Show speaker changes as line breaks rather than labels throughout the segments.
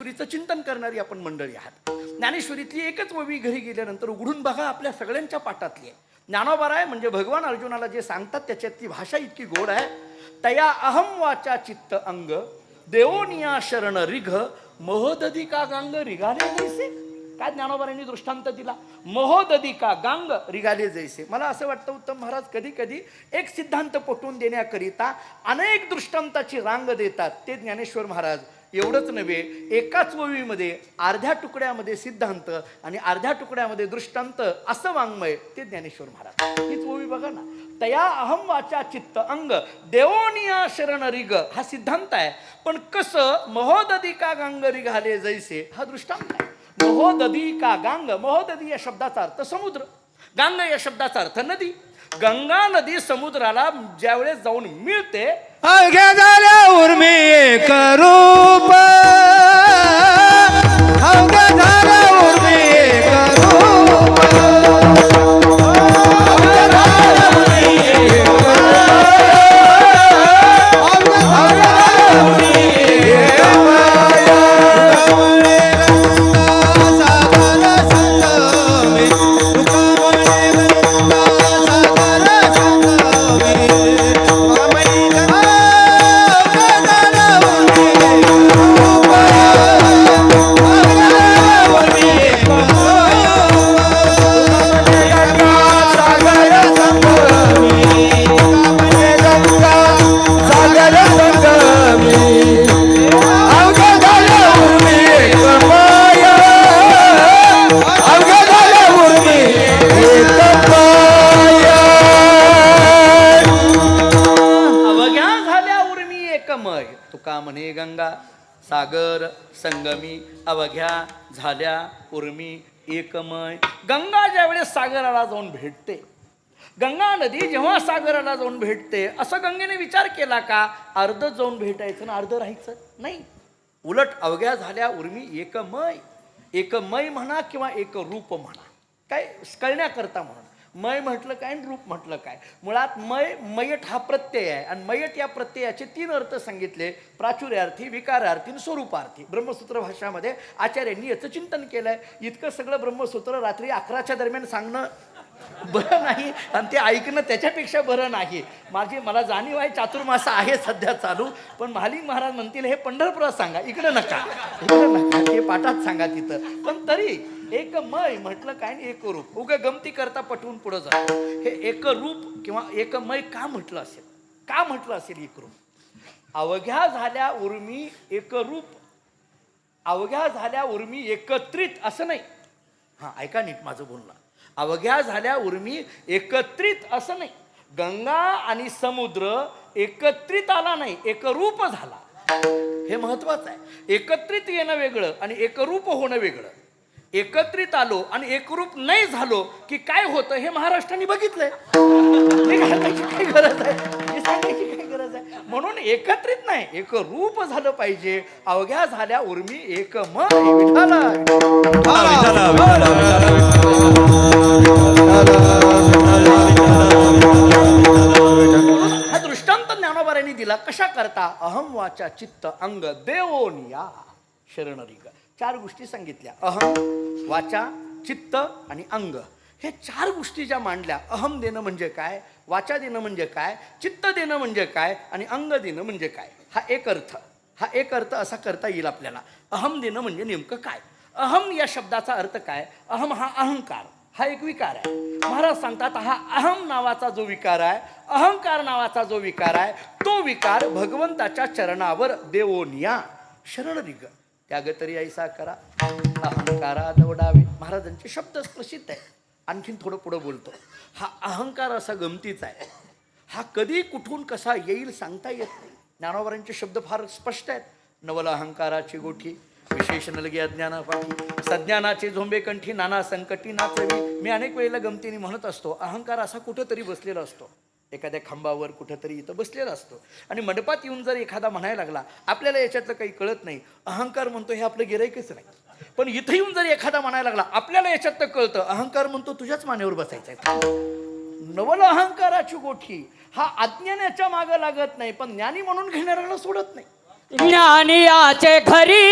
ज्ञानेश्वरीचं चिंतन करणारी आपण मंडळी आहात. ज्ञानेश्वरीतली एकच ओवी घरी गेल्यानंतर उघडून बघा, आपल्या सगळ्यांच्या पाठातली आहे. ज्ञानोबा आहे म्हणजे भगवान अर्जुनाला जे सांगतात त्याच्यातली भाषा इतकी गोड आहे. तया अहम वाचा चित्त अंग देवोनिया शरण रिघ महोदधी का गांग रिगाले जैसे. काय ज्ञानोबारांनी दृष्टांत दिला, महोदधी का गांग रिगाले जैसे. मला असं वाटतं उत्तम महाराज कधी कधी एक सिद्धांत पटवून देण्याकरिता अनेक दृष्टांताची रांग देतात. ते ज्ञानेश्वर महाराज एवढंच नव्हे, एकाच ओवीमध्ये अर्ध्या तुकड्यामध्ये सिद्धांत आणि अर्ध्या तुकड्यामध्ये दृष्टांत असं वाङ्मय ते ज्ञानेश्वर महाराज. हीच ओवी बघा ना, तया अहम वाचा चित्त अंग देवोनिया शरण रिग हा सिद्धांत आहे. पण कसं महोदधी का गांग रिघाले जैसे हा दृष्टांत आहे. महोदधी का गांग, महोदधी या शब्दाचा अर्थ समुद्र, गांग या शब्दाचा अर्थ नदी. गंगा नदी समुद्राला ज्यावेळेस जाऊन मिळते,
अवघ्या झाल्या उर्मी एक रूप, अवघ्या झाल्या उर्मी एक रूप, अवघ्या झाल्या उर्मी एक रूप, अवघ्या झाल्या उर्मी एक माया. सागर संगमे तुका म्हणे गंगा, सागर संगमे तुका म्हणे गंगा.
तुका म्हणे गंगा सागर संगमी अवघ्या झाल्या उर्मी एकमय. गंगा ज्यावेळेस सागराला जाऊन भेटते, गंगा नदी जेव्हा सागराला जाऊन भेटते, असं गंगेने विचार केला का अर्ध जाऊन भेटायचं ना अर्ध राहायचं? नाही, उलट अवघ्या झाल्या उर्मी एकमय. एकमय म्हणा किंवा एक रूप म्हणा, काय कळण्याकरता म्हणून मय म्हटलं काय आणि रूप म्हटलं काय. मुळात मयट हा प्रत्यय आहे आणि मयट या प्रत्ययाचे 3 अर्थ सांगितले, प्राचुर्यार्थी, विकारार्थी आणि स्वरूपार्थी. ब्रह्मसूत्र भाषामध्ये आचार्यांनी याचं चिंतन केलंय. इतकं सगळं ब्रह्मसूत्र रात्री 11च्या दरम्यान सांगणं बरं नाही आणि ते ऐकणं त्याच्यापेक्षा बरं नाही. मला जाणीव आहे चातुर्मास आहे सध्या चालू, पण महालिंग महाराज म्हणतील हे पंढरपुरात सांगा, इकडं नका ते पाठात सांगा तिथं. पण तरी एक मय म्हटलं काय आणि एक रूप, उगा गमती करता पटवून पुढं जातो. हे एक रूप किंवा एक मय का म्हटलं असेल, का म्हटलं असेल एक रूप? अवघ्या झाल्या उर्मी एक रूप, अवघ्या झाल्या उर्मी एकत्रित असं नाही. हा ऐका नीट माझं बोलणं, अवघ्या झाल्या उर्मी एकत्रित असं नाही. गंगा आणि समुद्र एकत्रित आला नाही, एकरूप झाला. हे महत्वाचं आहे. एकत्रित येणं वेगळं आणि एकरूप होणं वेगळं. एकत्रित आलो आणि एकरूप नाही झालो की काय होतं हे महाराष्ट्राने बघितलंय. काय गरज आहे, हे सांगायची काय गरज आहे? म्हणून एकत्रित नाही, एक रूप झालं पाहिजे. अवघ्या झाल्या उर्मी एकमय. विठाला हा दृष्टांत ज्ञानोबारांनी दिला. कशा करता? अहम वाचा चित्त अंग देवोनिया शरण रिग. 4 गोष्टी सांगितल्या, अहम, वाचा, चित्त आणि अंग. हे 4 गोष्टी ज्या मांडल्या, अहम देणं म्हणजे काय, वाचा देणं म्हणजे काय, चित्त देणं म्हणजे काय आणि अंग देणं म्हणजे काय. हा एक अर्थ असा करता येईल आपल्याला. अहम देणं म्हणजे नेमकं काय? अहम या शब्दाचा अर्थ काय? अहम हा अहंकार, हा एक विकार आहे. महाराज सांगतात हा अहम नावाचा जो विकार आहे, अहंकार नावाचा जो विकार आहे, तो विकार भगवंताच्या चरणावर देवोनिया शरण रिग. त्याग तरी ऐसा करा अहंकारा दवडावे. महाराजांचे शब्द प्रसिद्ध आहे. आणखीन थोडं पुढं बोलतो. हा अहंकार असा गमतीचा आहे, हा कधी कुठून कसा येईल सांगता येत नाही. ज्ञानोबारांचे शब्द फार स्पष्ट आहेत. नवल अहंकाराची गोठी विशेष नलगे अज्ञानापाठी, सज्ञानाचे झोंबे कंठी नाना संकटी नाचवी. मी अनेक वेळेला गमतीने म्हणत असतो, अहंकार असा कुठंतरी बसलेला असतो, एखाद्या खांबावर कुठंतरी इथं बसलेला असतो आणि मंडपात येऊन जर एखादा म्हणायला लागला, आपल्याला याच्यातलं काही कळत नाही, अहंकार म्हणतो हे आपलं गिराईकच नाही. पण इथं येऊन जर एखादा म्हणायला लागला, आपल्याला याच्यातलं कळतं, अहंकार म्हणतो तुझ्याच मानेवर बसायचं आहे. नवल अहंकाराची गोठी हा अज्ञानाच्या मागं लागत नाही, पण ज्ञानी म्हणून घेणाऱ्याला सोडत नाही.
ज्ञानियाचे घरी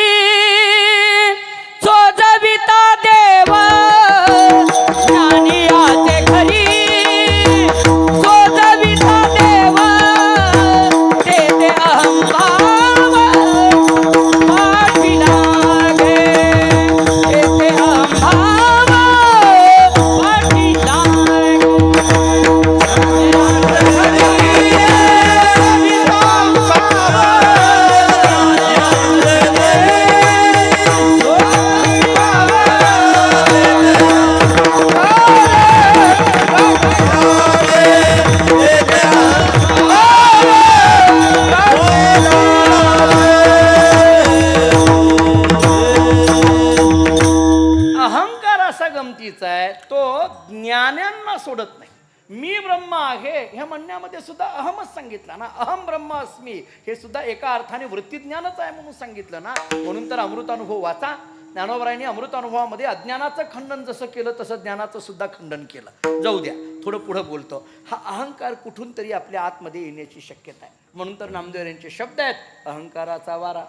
ब्रह्माला सोडत नाही. मी ब्रह्म आहे ह्या म्हणण्यामध्ये सुद्धा अहमच सांगितलं ना. अहम ब्रह्म अस्मी हे सुद्धा एका अर्थाने वृत्तीज्ञानच आहे म्हणून सांगितलं ना. म्हणून तर अमृतानुभव वाचा. ज्ञानोबरायांनी अमृतानुभवामध्ये अज्ञानाचं खंडन जसं केलं तसं ज्ञानाचं सुद्धा खंडन केलं. जाऊ द्या, थोडं पुढं बोलतो. हा अहंकार कुठून तरी आपल्या आतमध्ये येण्याची शक्यता आहे. म्हणून तर नामदेव यांचे शब्द आहेत, अहंकाराचा वारा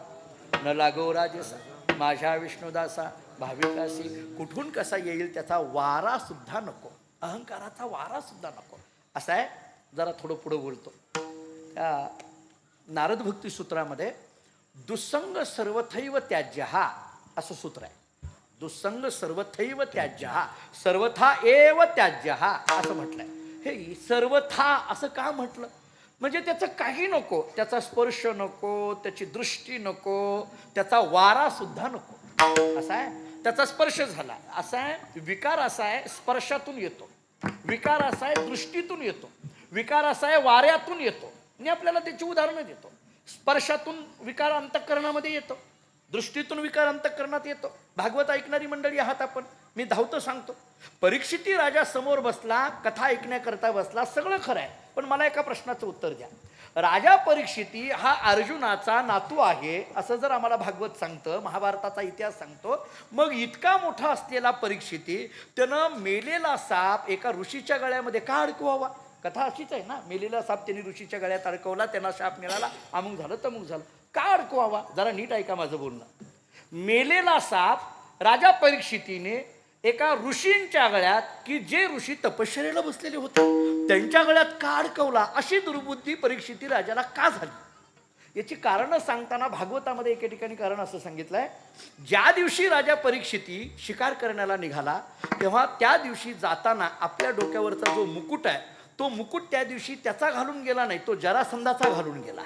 न लागो राजेसा माझ्या विष्णुदासा भाविकासी. कुठून कसा येईल त्याचा वारा सुद्धा नको, अहंकाराचा वारा सुद्धा नको. असं आहे. जरा थोडं पुढं बोलतो. त्या नारद भक्ती सूत्रामध्ये दुस्संग सर्वथैव त्याज्य हा असं सूत्र आहे. दुस्संग सर्वथैव त्याज्य हा, सर्वथा एव त्याज्य हा असं म्हटलंय. हे सर्वथा असं का म्हटलं? म्हणजे त्याचं काही नको, त्याचा स्पर्श नको, त्याची दृष्टी नको, त्याचा वारा सुद्धा नको. असा आहे. त्याचा स्पर्श झाला असा आहे. विकार असा आहे स्पर्शातून येतो, विकार असा आहे दृष्टीतून येतो, विकार असा आहे वाऱ्यातून येतो. मी आपल्याला त्याची उदाहरणं देतो. स्पर्शातून विकार अंतःकरणामध्ये येतो, दृष्टीतून विकार अंतःकरणात येतो. भागवत ऐकणारी मंडळी आहात आपण, मी धावतो सांगतो. परीक्षिती राजा समोर बसला, कथा ऐकण्याकरता बसला, सगळं खरं आहे. पण मला एका प्रश्नाचं उत्तर द्या. राजा परीक्षिती हा अर्जुनाचा नातू आहे असं जर आम्हाला भागवत सांगतं, महाभारताचा इतिहास सांगतो, मग इतका मोठा असलेला परीक्षिती त्यानं मेलेला साप एका ऋषीच्या गळ्यामध्ये का अडकवावा? कथा अशीच आहे ना. मेलेला साप त्यांनी ऋषीच्या गळ्यात अडकवला, त्यांना शाप मिळाला, अमुक झालं तमुक झालं. का अडकवावा? जरा नीट ऐका माझं बोलणं. मेलेला साप राजा परीक्षितीने एका ऋषींच्या गळ्यात, की जे ऋषी तपश्चर्याला बसलेले होते, त्यांच्या गळ्यात का अडकवला? अशी दुर्बुद्धी परीक्षिती राजाला का झाली? याची कारणं सांगताना भागवतामध्ये एके ठिकाणी कारण असं सांगितलंय, ज्या दिवशी राजा परीक्षिती शिकार करण्याला निघाला तेव्हा त्या दिवशी जाताना आपल्या डोक्यावरचा जो मुकुट आहे तो मुकुट त्या दिवशी त्याचा घालून गेला नाही, तो जरासंधाचा घालून गेला.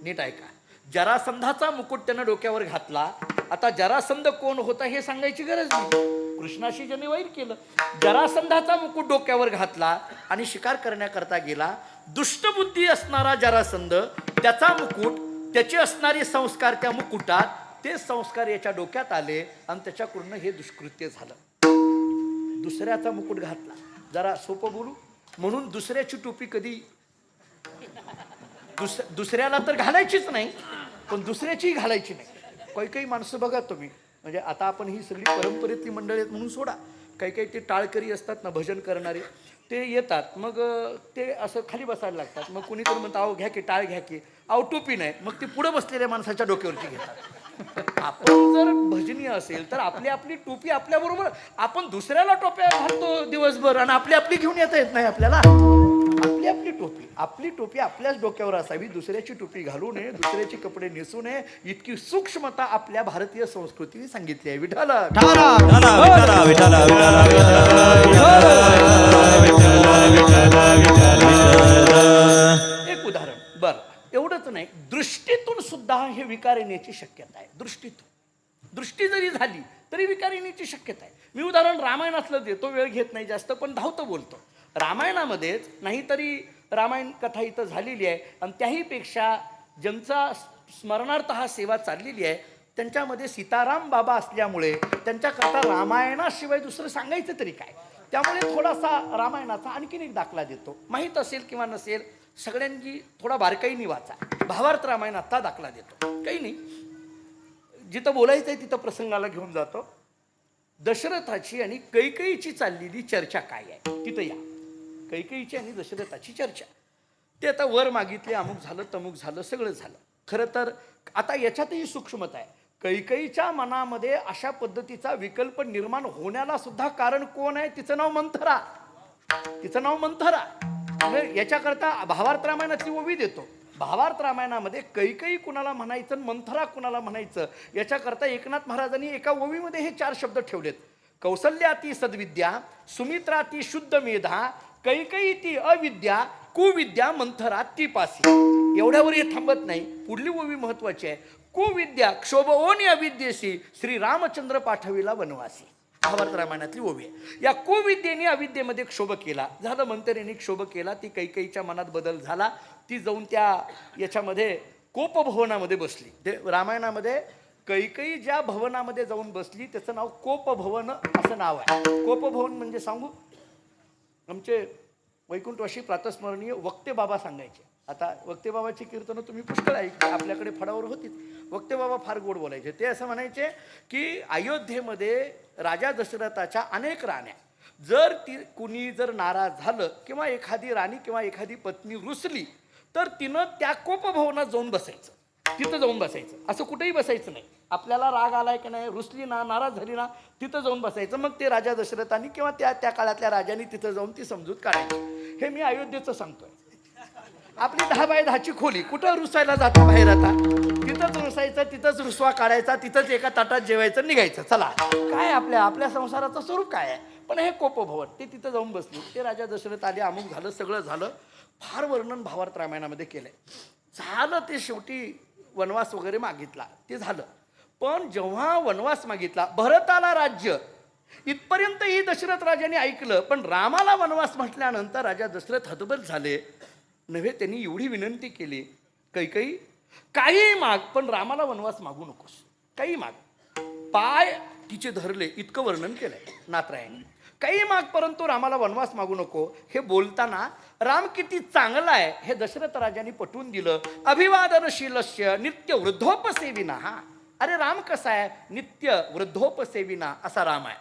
नीट ऐका. जरासंधाचा मुकुट त्यानं डोक्यावर घातला. आता जरासंध कोण होता हे सांगायची गरज नाही, कृष्णाशी ज्याने वैर केलं. जरासंधाचा मुकुट डोक्यावर घातला आणि शिकार करण्याकरता गेला. दुष्टबुद्धी असणारा जरासंध, त्याचा मुकुट, त्याचे असणारे संस्कार त्या मुकुटात, ते संस्कार याच्या डोक्यात आले आणि त्याच्याकडून हे दुष्कृत्य झालं. दुसऱ्याचा मुकुट घातला. जरा सोपं बोलू, म्हणून दुसऱ्याची टोपी कधी दुसऱ्याला तर घालायचीच नाही, पण दुसऱ्याचीही घालायची नाही. काही काही माणसं बघा तुम्ही, म्हणजे आता आपण ही सगळी परंपरेतली मंडळी आहेत म्हणून सोडा, काही काही ते टाळकरी असतात ना, भजन करणारे, ते येतात, मग ते असं खाली बसायला लागतात. मग कुणीतरी म्हणतं अहो घ्या की, टाळ घ्या की, अहो टोपी नाही, मग ते पुढे बसलेल्या माणसाच्या डोक्यावरती घेतात. आपण जर भजनीय असेल तर आपली आपली टोपी आपल्याबरोबर, आपण दुसऱ्याला टोप्या घालतो दिवसभर आणि आपली आपली घेऊन येता येत नाही आपल्याला. आपली टोपी आपल्याच डोक्यावर असावी, दुसऱ्याची टोपी घालू नये, दुसऱ्याचे कपडे नेसू नये. इतकी सूक्ष्मता आपल्या भारतीय संस्कृतीने सांगितली आहे. विठ्ठल एक उदाहरण. बर, एवढंच नाही, दृष्टीतून सुद्धा हे विकार येण्याची शक्यता आहे. दृष्टी जरी झाली तरी विकार येण्याची शक्यता आहे. मी उदाहरण रामायणातलं देतो, वेळ घेत नाही जास्त, पण धावतो बोलतो. रामायणामध्येच नाहीतरी रामायण कथा इथं झालेली आहे आणि त्याहीपेक्षा ज्यांचा स्मरणार्थ हा सेवा चाललेली आहे त्यांच्यामध्ये सीताराम बाबा असल्यामुळे त्यांच्याकरता रामायणाशिवाय दुसरं सांगायचं तरी काय. त्यामुळे थोडासा रामायणाचा आणखीन एक दाखला देतो. माहीत असेल किंवा नसेल, सगळ्यांची थोडा बारकाईने वाचा. भावार्थ रामायणाचा दाखला देतो. काही नाही, जिथं बोलायचं आहे तिथं प्रसंगाला घेऊन जातो. दशरथाची आणि कैकेयीची चाललेली चर्चा काय आहे तिथं या. कैकेयीची आणि दशरथाची चर्चा. ते आता वर मागितले, अमुक झालं तमुक झालं, सगळं झालं. खरं तर आता याच्यातही सूक्ष्मता आहे. कैकेयीच्या मनामध्ये अशा पद्धतीचा विकल्प निर्माण होण्याला सुद्धा कारण कोण आहे? तिचं नाव मंथरा. तिचं नाव मंथरा. याच्याकरता भावार्थ रामायणातली ओवी देतो. भावार्थ रामायणामध्ये कैकेयी कुणाला म्हणायचं, मंथरा कुणाला म्हणायचं, याच्याकरता एकनाथ महाराजांनी एका ओवीमध्ये हे 4 शब्द ठेवलेत. कौसल्या ती सद्विद्या, सुमित्रा ती शुद्ध मेधा, कैकेयी ती अविद्या, कुविद्या मंथरा ती पासी. एवढ्यावर हे थांबत नाही, पुढली ओवी महत्वाची आहे. कुविद्या क्षोभओनी अविद्येशी श्री रामचंद्र पाठविला वनवासी. भावार्थ रामायणातली ओवी आहे. या कुविद्येने अविद्येमध्ये क्षोभ केला. झालं, मंथरेने क्षोभ केला, ती कैकेयीच्या मनात बदल झाला. ती जाऊन त्या याच्यामध्ये कोपभवनामध्ये बसली. ते रामायणामध्ये कैकेयी ज्या भवनामध्ये जाऊन बसली त्याचं नाव कोपभवन असं नाव आहे. कोपभवन म्हणजे सांगू, आमचे वैकुंठवासी प्रातस्मरणीय वक्ते बाबा सांगायचे. आता वक्ते बाबाची कीर्तनं तुम्ही पुष्कळ ऐकली, आपल्याकडे फडावर होतीच. वक्ते बाबा फार गोड बोलायचे. ते असं म्हणायचे की अयोध्येमध्ये राजा दशरथाच्या अनेक राण्या, जर कुणी जर नाराज झालं किंवा एखादी राणी किंवा एखादी पत्नी रुसली तर तिनं त्या कोपभवनात जाऊन बसायचं, तिथं जाऊन बसायचं. असं कुठेही बसायचं नाही. आपल्याला राग आलाय की नाही, रुसली ना, नाराज झाली ना, तिथं जाऊन बसायचं. मग ते राजा दशरथांनी किंवा त्या काळातल्या राजांनी तिथं जाऊन ती समजूत काढायची. हे मी अयोध्येचं सांगतोय. आपली 10 बाय 10ची खोली, कुठं रुसायला जातं बाहेर, आता तिथंच रुसायचं, तिथंच रुसवा काढायचा, तिथंच एका ताटात जेवायचं, निघायचं. चला, काय आपल्या संसाराचं स्वरूप काय आहे. पण हे कोपभवन, ते तिथं जाऊन बसली. ते राजा दशरथ आले, अमुक झालं, सगळं झालं. फार वर्णन भावार्थ रामायणामध्ये केलंय. झालं ते शेवटी वनवास वगैरे मागितला, ते झालं. पण जेव्हा वनवास मागितला, भरताला राज्य, इथपर्यंतही दशरथ राजाने ऐकलं. पण रामाला वनवास म्हटल्यानंतर राजा दशरथ हतबल झाले. नव्हे, त्यांनी एवढी विनंती केली, कैकई काही माग, पण रामाला वनवास मागू नकोस, काही माग. पाय तिचे धरले, इतकं वर्णन केलंय नाथरायाने. काही माग, परंतु रामाला वनवास मागू नको. हे बोलताना राम किती चांगला आहे हे दशरथ राजांनी पटवून दिलं. अभिवादनशीलस्य नित्य वृद्धोपसेविना. हा, अरे राम कसा आहे, नित्य वृद्धोपसेविना असा राम आहे.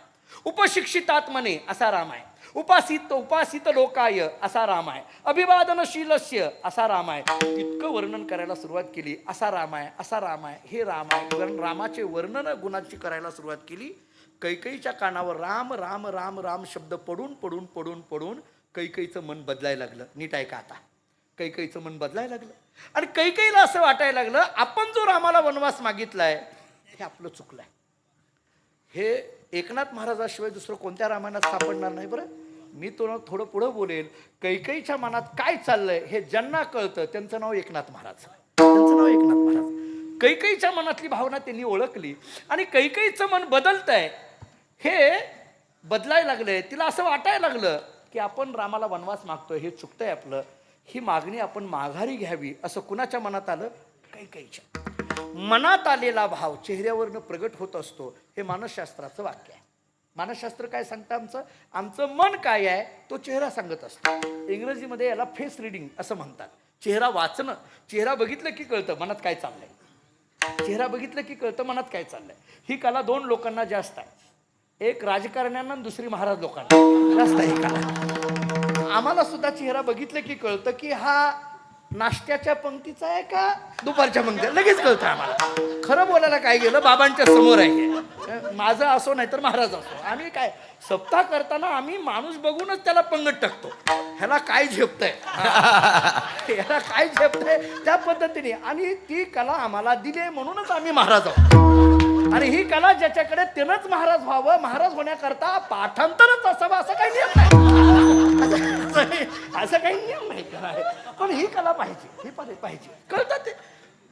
उपशिक्षितात्मने असा राम आहे. उपासित लोकाय असा राम आहे. अभिवादनशीलस्य असा राम आहे. इतकं वर्णन करायला सुरुवात केली. असा राम आहे, असा राम आहे, हे राम आहे. कारण रामाचे वर्णन गुणांची करायला सुरुवात केली. कैकईच्या कानावर राम राम राम राम शब्द पडून पडून पडून पडून कैकईचं मन बदलायला लागलं. नीट ऐका आता, कैकईचं मन बदलायला लागलं. आणि कैकईला असं वाटायला लागलं, आपण जो रामाला वनवास मागितलाय हे आपलं चुकलंय. हे एकनाथ महाराजाशिवाय दुसरं कोणत्या रामायणात सापडणार नाही. बरं, मी तो थोडं पुढं बोलेल. कैकईच्या मनात काय चाललंय हे ज्यांना कळतं त्यांचं नाव एकनाथ महाराज, त्यांचं नाव एकनाथ महाराज. कैकईच्या मनातली भावना त्यांनी ओळखली आणि कैकईचं मन बदलतंय हे बदलायला लागलंय. तिला असं वाटायला लागलं की आपण रामाला वनवास मागतोय, हे चुकतंय आपलं, ही मागणी आपण माघारी घ्यावी. असं कुणाच्या मनात आलं? कैकईच्या मनात आलेला भाव चेहऱ्यावरनं प्रगट होत असतो. हे मानसशास्त्राचं वाक्य आहे. मानसशास्त्र काय सांगतं? आमचं मन काय आहे तो चेहरा सांगत असतो. इंग्रजीमध्ये याला फेस रिडिंग असं म्हणतात. चेहरा वाचणं. चेहरा बघितलं की कळतं मनात काय चाललंय. चेहरा बघितलं की कळतं मनात काय चाललंय. ही कला 2 लोकांना जास्त आहे. एक राजकारण्यांना आणि दुसरी महाराज लोकांना जास्त आहे कला. आम्हाला सुद्धा चेहरा बघितलं की कळतं की हा नाश्त्याच्या पंक्तीचा आहे का दुपारच्या पंक्तीचा, लगेच कळतं आम्हाला. खरं बोलायला काय गेलं, बाबांच्या समोर आहे, माझं असो नाही तर महाराज असो. आम्ही काय सप्ताह करताना आम्ही माणूस बघूनच त्याला पंगत टाकतो. ह्याला काय झेपतंय, ह्याला काय झेपतंय त्या पद्धतीने. आणि ती कला आम्हाला दिली म्हणूनच आम्ही महाराज आहोत. आणि ही कला ज्याच्याकडे त्यानंच महाराज व्हावं, महाराज होण्याकरता पाठांतरच असावं असं काही नियम नाही, असं काही नियम नाही. पण ही कला पाहिजे, ही पाहिजे, कळतं ते.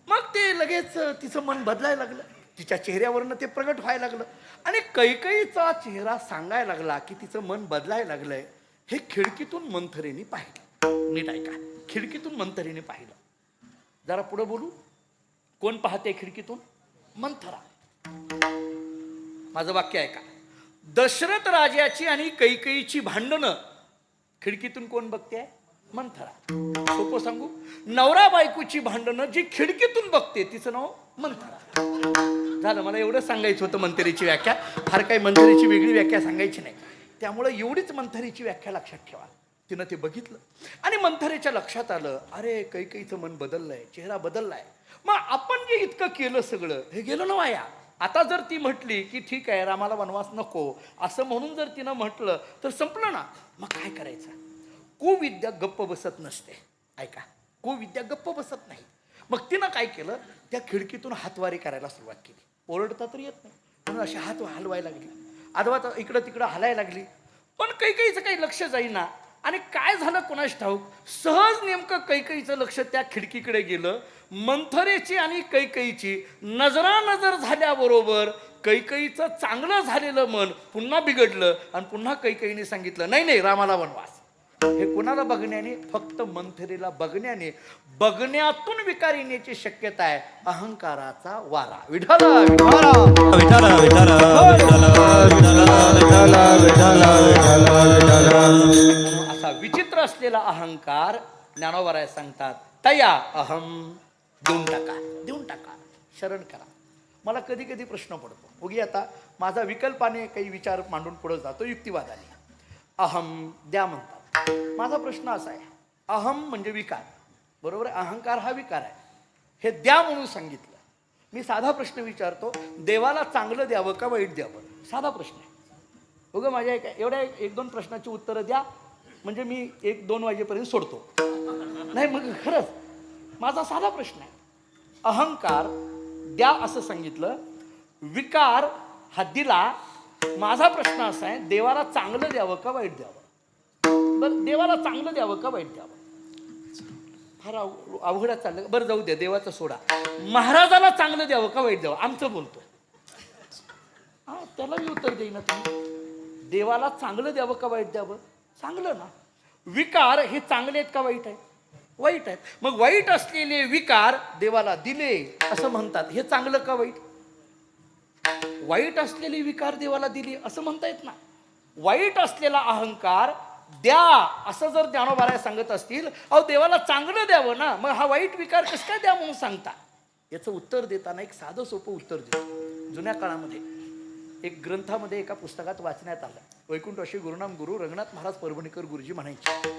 मग ते लगेच तिचं मन बदलायला लागलं. तिच्या चेहऱ्यावरनं ते प्रगट व्हायला लागलं. आणि कैकईचा चेहरा सांगायला लागला की तिचं मन बदलायला लागलंय. हे खिडकीतून मंथरेने पाहिलं. नीट ऐका, खिडकीतून मंथरेने पाहिलं. जरा पुढे बोलू. कोण पाहते खिडकीतून? मंथरा. माझं वाक्य ऐका. दशरथ राजाची आणि कैकईची भांडणं खिडकीतून कोण बघते? मंथरा. सोपं सांगू, नवरा बायकोची भांडणं जी खिडकीतून बघते तिचं नाव मंथरा. झालं, मला एवढं सांगायचं होतं मंथरीची व्याख्या. फार काही मंथरीची वेगळी व्याख्या सांगायची नाही. त्यामुळे एवढीच मंथरीची व्याख्या लक्षात ठेवा. तिनं ते बघितलं आणि मंथरेच्या लक्षात आलं, अरे कैकईचं मन बदललंय, चेहरा बदललाय. मग आपण जे इतकं केलं सगळं हे गेलं ना वाया. आता जर ती म्हटली की ठीक आहे रामाला वनवास नको असं म्हणून जर तिनं म्हटलं तर संपलं ना. मग काय करायचं? कुविद्या गप्प बसत नसते. ऐका, कुविद्या गप्प बसत नाही. मग तिनं काय केलं, त्या खिडकीतून हातवारी करायला सुरुवात केली. ओरडता तर येत नाही म्हणून अशी हात हलवायला लागली, अथवा इकडं तिकडं हलायला लागली. पण कैकईचं काही लक्ष जाईना. आणि काय झालं कोणास ठाऊक, सहज नेमकं कैकईचं लक्ष त्या खिडकीकडे गेलं. मंथरेची आणि कैकईची नजरानजर झाल्याबरोबर कैकईचं चांगलं झालेलं मन पुन्हा बिघडलं आणि पुन्हा कैकईने सांगितलं नाही नाही रामाला वनवास. हे कोणाला बघण्याने? फक्त मंथरेला बघण्याने. बघण्यातून विकार येण्याची शक्यता आहे. अहंकाराचा वारा. विठ्ठल विठ्ठल
विठ्ठल विठ्ठल विठ्ठल विठ्ठल विठ्ठल विठ्ठल विठ्ठल
असलेला अहंकार ज्ञानोबराय सांगतात तया अहम देऊन टाका, देऊन टाका, शरण करा. मला कधी कधी प्रश्न पडतो, उगी आता माझा विकल्पाने काही विचार मांडून पुढे जातो युक्तिवादाने. अहम द्या म्हणतात. माझा प्रश्न असा आहे, अहम म्हणजे विकार, बरोबर आहे, अहंकार हा विकार आहे, हे द्या म्हणून सांगितलं. मी साधा प्रश्न विचारतो, देवाला चांगलं द्यावं का वाईट द्यावं? साधा प्रश्न आहे. बघा माझ्या एवढ्या एक दोन प्रश्नाची उत्तरं द्या, म्हणजे मी 1-2 वाजेपर्यंत सोडतो. नाही मग खरंच माझा साधा प्रश्न आहे. अहंकार द्या असं सांगितलं, विकार हा दिला. माझा प्रश्न असा आहे, देवाला चांगलं द्यावं का वाईट द्यावं? बरं, देवाला चांगलं द्यावं का वाईट द्यावं? फार अवघड चाललं. बरं जाऊ द्या, देवाचं सोडा. महाराजाला चांगलं द्यावं का वाईट द्यावं? आमचं बोलतो. हा, त्याला मी उत्तर देईन ना. तुम्ही देवाला चांगलं द्यावं का वाईट द्यावं? चांगलं ना. विकार हे चांगले आहेत का वाईट आहेत? वाईट आहेत. मग वाईट असलेले विकार देवाला दिले असं म्हणतात, हे चांगलं का वाईट? वाईट असलेले विकार देवाला दिले असं म्हणता येत ना. वाईट असलेला अहंकार द्या असं जर ज्ञानोबाराय सांगत असतील, अहो देवाला चांगलं द्यावं ना, मग हा वाईट विकार कसं काय द्या म्हणून सांगता? याचं उत्तर देताना एक साधं सोपं उत्तर देतो. जुन्या काळामध्ये एक ग्रंथामध्ये एका पुस्तकात वाचण्यात आलं. वैकुंठवासी गुरुनाम गुरु रंगनाथ महाराज परभणीकर गुरुजी म्हणायचे.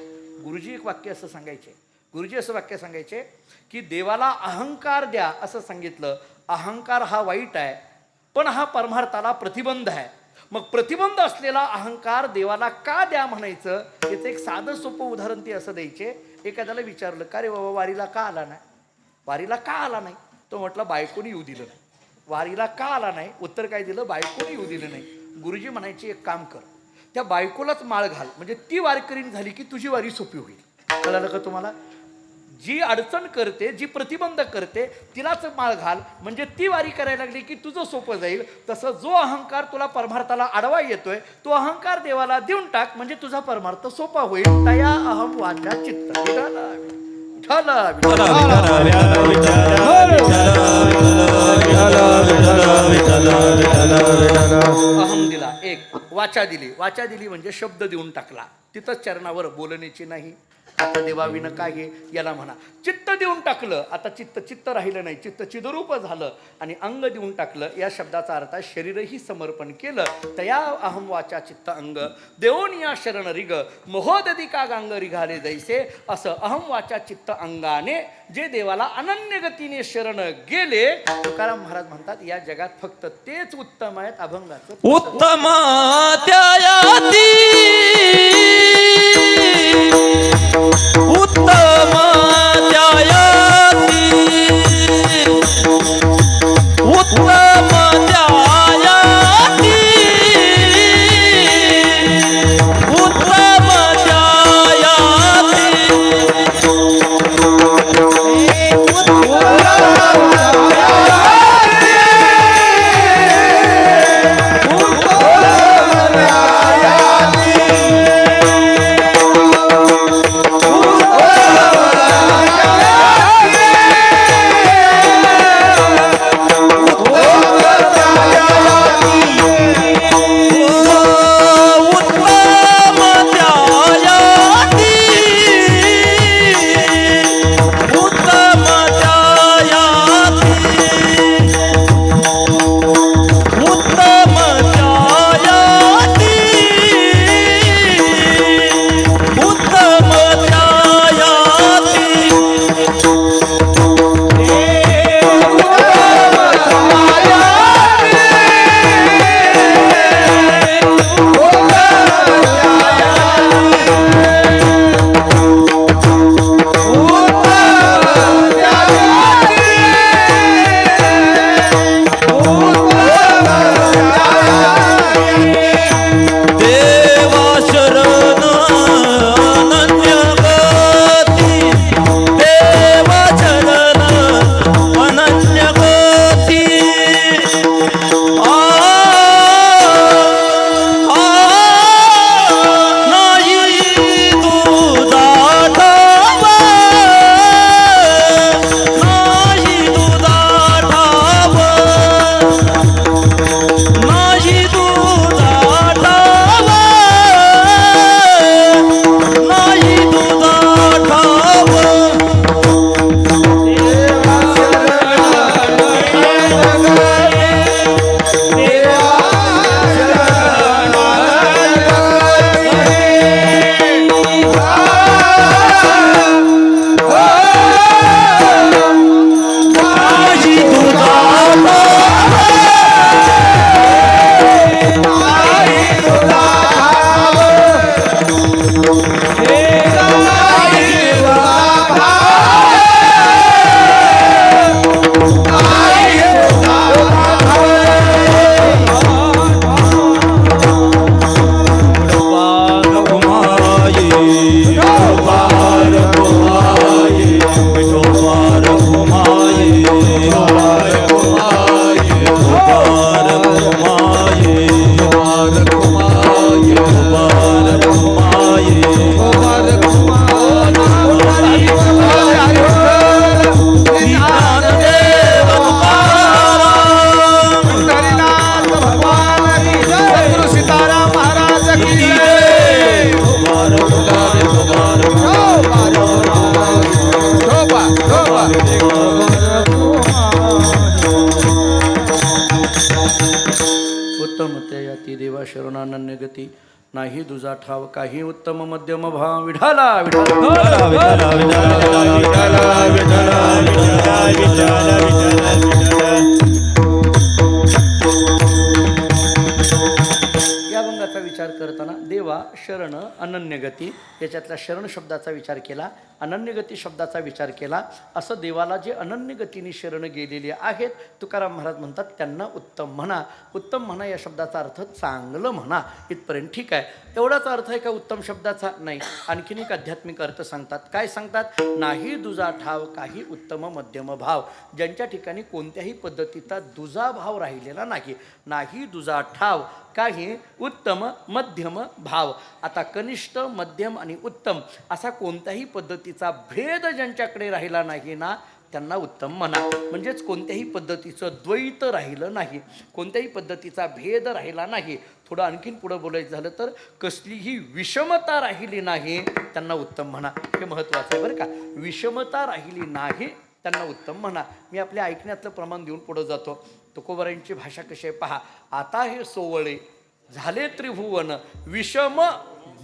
गुरुजी एक वाक्य असं सांगायचे, गुरुजी असं वाक्य सांगायचे की देवाला अहंकार द्या असं सांगितलं. अहंकार हा वाईट आहे, पण हा परमार्थाला प्रतिबंध आहे. मग प्रतिबंध असलेला अहंकार देवाला का द्या म्हणायचं? याचं एक साधं सोपं उदाहरण ते असं द्यायचे. एखाद्याला विचारलं, का रे बाबा वारीला का आला नाही? वारीला का आला नाही? तो म्हटलं बायकोनी येऊ दिलं नाही. वारीला का आला नाही? उत्तर काय दिलं? बायकोनी येऊ दिलं नाही. गुरुजी म्हणायचे, एक काम कर, त्या बायकोलाच माळ घाल, म्हणजे ती वारकरीण झाली की तुझी वारी सोपी होईल. कळलं का तुम्हाला? जी अडचण करते, जी प्रतिबंध करते, तिलाच माळ घाल, म्हणजे ती वारी करायला लागली की तुझं सोपं जाईल. तसं जो अहंकार तुला परमार्थाला अडवा येतोय, तो अहंकार देवाला देऊन टाक, म्हणजे तुझा परमार्थ सोपा होईल. तया अहम वाचा चित्त. अहम दिला एक, वाचा दिली. वाचा दिली म्हणजे शब्द देऊन टाकला, तिथंच चरणावर बोलण्याची नाही. आता देवाविनं काय घे याला म्हणा. चित्त देऊन टाकलं, आता चित्त राहिलं नाही, चित्त चिदरूप झालं आणि अंग देऊन टाकलं. या शब्दाचा अर्थ शरीरही समर्पण केलं. तया अहम वाचा चित्त अंग देऊन या शरण रिग महोदधी का गांग रिघाले जैसे. असं अहम वाचा चित्त अंगाने जे देवाला अनन्य गतीने शरण गेले, तुकाराम महाराज म्हणतात, या जगात फक्त तेच उत्तम आहेत. अभंगाचं
उत्तम त्यायाती उत्तम त्यायाती उत्तम त्यायाती उत्तम त्यायाती
उत्तम त्या याती देवा शरणानन्य गती नाही दुजा ठाव काही उत्तम मध्यम भाव विढाला विढाला या भंगाचा विचार करताना देवा शरण अनन्यगती याच्यातल्या शरण शब्दाचा विचार केला, अनन्यगती शब्दाचा विचार केला. असं देवाला जे अनन्यगतीने शरण गेलेले आहेत तुकाराम महाराज म्हणतात त्यांना उत्तम म्हणा. उत्तम म्हणा या शब्दाचा अर्थ चांगलं म्हणा इथपर्यंत ठीक आहे. एवढाच अर्थ आहे का उत्तम शब्दाचा? नाही. आणखीन एक आध्यात्मिक अर्थ सांगतात. काय सांगतात? नाही दुजा ठाव काही उत्तम मध्यम भाव. ज्यांच्या ठिकाणी कोणत्याही पद्धतीचा दुजा भाव राहिलेला नाही. नाही दुजा ठाव काही उत्तम मध्यम भाव. आता कनिष्ठ मध्यम आणि उत्तम असा कोणत्याही पद्धतीचा भेद ज्यांच्याकडे राहिला नाही ना त्यांना उत्तम म्हणा. म्हणजेच कोणत्याही पद्धतीचं द्वैत राहिलं नाही, कोणत्याही पद्धतीचा भेद राहिला नाही. थोडं आणखीन पुढं बोलायचं झालं तर कसलीही विषमता राहिली नाही त्यांना उत्तम म्हणा. हे महत्त्वाचं आहे बरं का. विषमता राहिली नाही त्यांना उत्तम म्हणा. मी आपल्या ऐकण्यातलं प्रमाण देऊन पुढं जातो. तुकोबारायांची भाषा कशी आहे पहा. आता हे सोवळे झाले त्रिभुवन विषम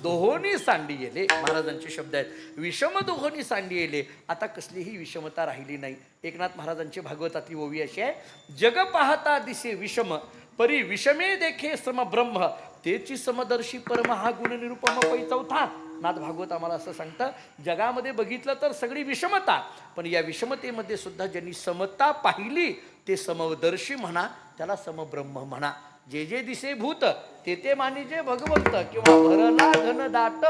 दोहोनी सांडी येले. महाराजांचे शब्द आहेत. विषम दोहोनी सांडी येले. आता कसलीही विषमता राहिली नाही. एकनाथ महाराजांची भागवतातली ओवी अशी आहे. जग पाहता दिसे विषम परी विषमे देखे सम ब्रह्म तेची समदर्शी परम हा गुण निरुपम पै चौथा. नाथ भागवत आम्हाला असं सांगतं जगामध्ये बघितलं तर सगळी विषमता, पण या विषमतेमध्ये सुद्धा ज्यांनी समता पाहिली ते समदर्शी म्हणा, त्याला समब्रह्म म्हणा. जे जे दिसे भूत ते ते मानिजे भगवंत किंवा भरला घन दाट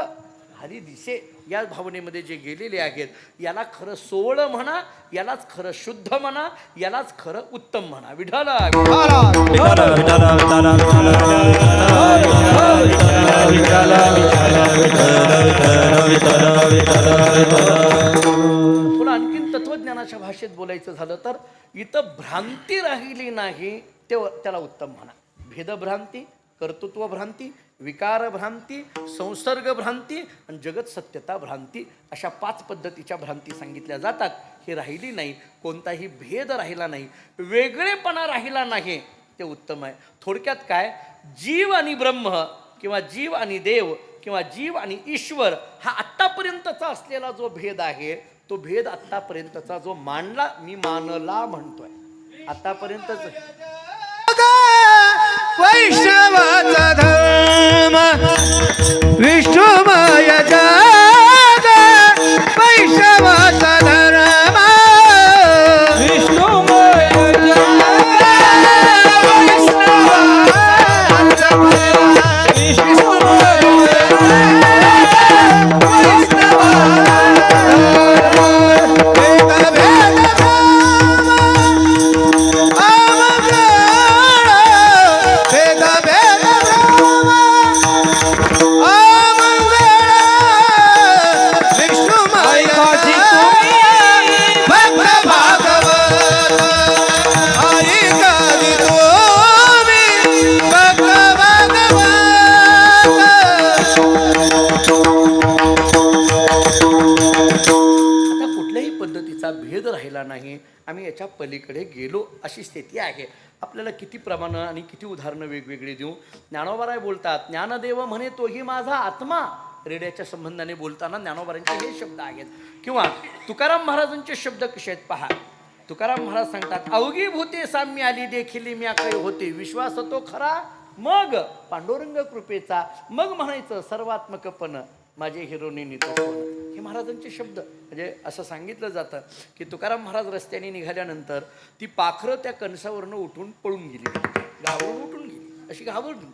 हरी दिसे. या भावनेमध्ये जे गेलेले आहेत याला खरं सोवळं म्हणा, यालाच खरं शुद्ध म्हणा, यालाच खरं उत्तम म्हणा. विठाला थोडं आणखीन तत्वज्ञानाच्या भाषेत बोलायचं झालं तर इथं भ्रांती राहिली नाही त्याला उत्तम म्हणा. भेदभ्रांती, कर्तृत्व भ्रांती, विकार भ्रांती, संसर्ग भ्रांती आणि जगत सत्यता भ्रांती अशा 5 पद्धतीच्या भ्रांती सांगितल्या जातात. हे राहिली नाही. कोणताही भेद राहिला नाही, वेगळेपणा राहिला नाही ते उत्तम आहे. थोडक्यात काय, जीव आणि ब्रह्म किंवा जीव आणि देव किंवा जीव आणि ईश्वर हा आत्तापर्यंतचा असलेला जो भेद आहे तो भेद आत्तापर्यंतचा जो मांडला मी मानला म्हणतोय आत्तापर्यंतच.
वैष्णवाचा धर्म विष्णुमय जग वैष्णवाचा धर्म
विष्णुमय
भेद राहिला नाही. आम्ही याच्या पलीकडे गेलो अशी स्थिती आहे. आपल्याला किती प्रमाणं आणि किती उदाहरणं वेगवेगळी देऊ. ज्ञानोबाराय बोलतात ज्ञानदेव म्हणे तोही माझा आत्मा. रेड्याच्या संबंधाने बोलताना ज्ञानोबारांचे हे शब्द आहेत. किंवा तुकाराम महाराजांचे शब्द कसे आहेत पहा. तुकाराम महाराज सांगतात अवघी भूते साम्य आली देखील मी काही होते विश्वास तो खरा मग पांडुरंग कृपेचा मग म्हणायचं सर्वात्मकपण माझे हिरोनी नितोपण. हे महाराजांचे शब्द. म्हणजे असं सांगितलं जातं की तुकाराम महाराज रस्त्याने निघाल्यानंतर ती पाखरं त्या कणसावरनं उठून पळून गेली, घाबरून उठून गेली, अशी घाबरून गेली.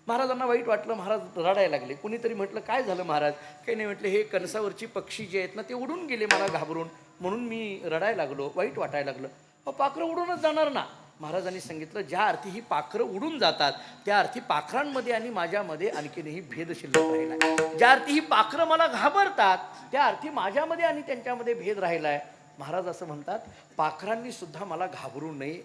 महाराजांना वाईट वाटलं. महाराज रडायला लागले. कुणीतरी म्हटलं काय झालं महाराज? काही नाही. म्हटलं हे कणसावरची पक्षी जे आहेत ना ते उडून गेले मला घाबरून, म्हणून मी रडायला लागलो, वाईट वाटायला लागलं. पाखरं उडूनच जाणार ना. महाराजांनी सांगितलं ज्या अर्थी ही पाखरं उडून जातात त्या अर्थी पाखरांमध्ये आणि माझ्यामध्ये आणखीनही भेद शिल्लक राहिला. ज्या अर्थी ही पाखरं मला घाबरतात त्या अर्थी माझ्यामध्ये आणि त्यांच्यामध्ये भेद राहिला आहे. महाराज असं म्हणतात पाखरांनी सुद्धा मला घाबरू नये,